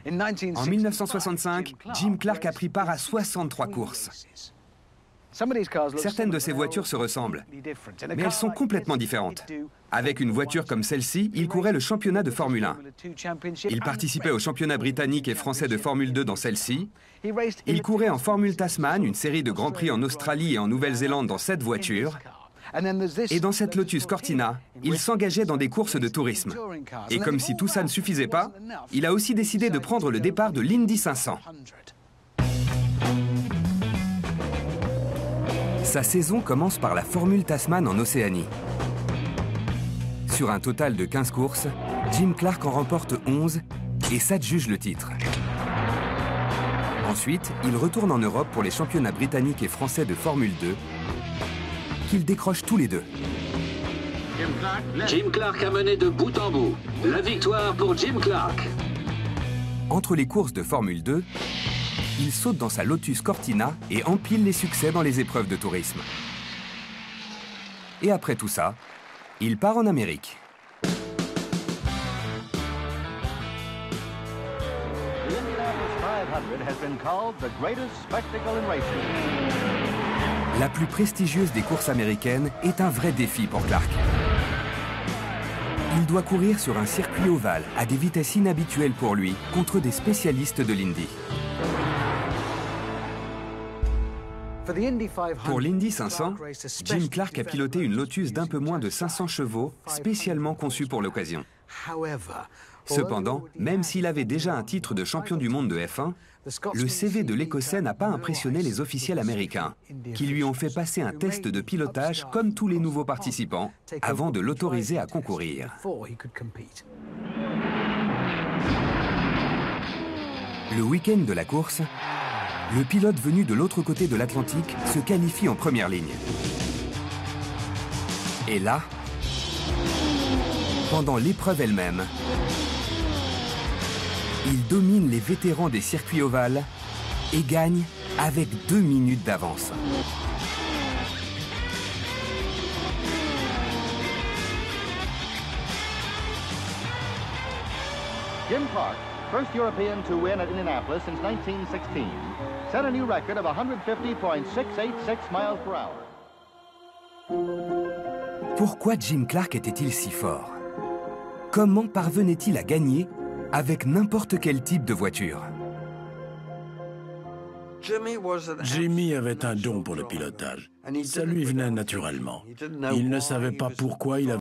En 1965, Jim Clark a pris part à 63 courses. Certaines de ces voitures se ressemblent, mais elles sont complètement différentes. Avec une voiture comme celle-ci, il courait le championnat de Formule 1. Il participait au championnat britannique et français de Formule 2 dans celle-ci. Il courait en Formule Tasman, une série de grands prix en Australie et en Nouvelle-Zélande dans cette voiture. Et dans cette Lotus Cortina, il s'engageait dans des courses de tourisme. Et comme si tout ça ne suffisait pas, il a aussi décidé de prendre le départ de l'Indy 500. Sa saison commence par la Formule Tasman en Océanie. Sur un total de 15 courses, Jim Clark en remporte 11 et s'adjuge le titre. Ensuite, il retourne en Europe pour les championnats britanniques et français de Formule 2, qu'il décroche tous les deux. Jim Clark a mené de bout en bout. La victoire pour Jim Clark. Entre les courses de Formule 2, il saute dans sa Lotus Cortina et empile les succès dans les épreuves de tourisme. Et après tout ça, il part en Amérique. La plus prestigieuse des courses américaines est un vrai défi pour Clark. Il doit courir sur un circuit ovale à des vitesses inhabituelles pour lui contre des spécialistes de l'Indy. Pour l'Indy 500, Jim Clark a piloté une Lotus d'un peu moins de 500 chevaux, spécialement conçue pour l'occasion. Cependant, même s'il avait déjà un titre de champion du monde de F1, le CV de l'Écossais n'a pas impressionné les officiels américains, qui lui ont fait passer un test de pilotage comme tous les nouveaux participants, avant de l'autoriser à concourir. Le week-end de la course, le pilote venu de l'autre côté de l'Atlantique se qualifie en première ligne. Et là, pendant l'épreuve elle-même, il domine les vétérans des circuits ovales et gagne avec 2 minutes d'avance. Jim Clark, first European to win at Indianapolis since 1916, set a new record of 150.686 miles per hour. Pourquoi Jim Clark était-il si fort? Comment parvenait-il à gagner avec n'importe quel type de voiture? Jimmy avait un don pour le pilotage. Ça lui venait naturellement. Il ne savait pas pourquoi il avait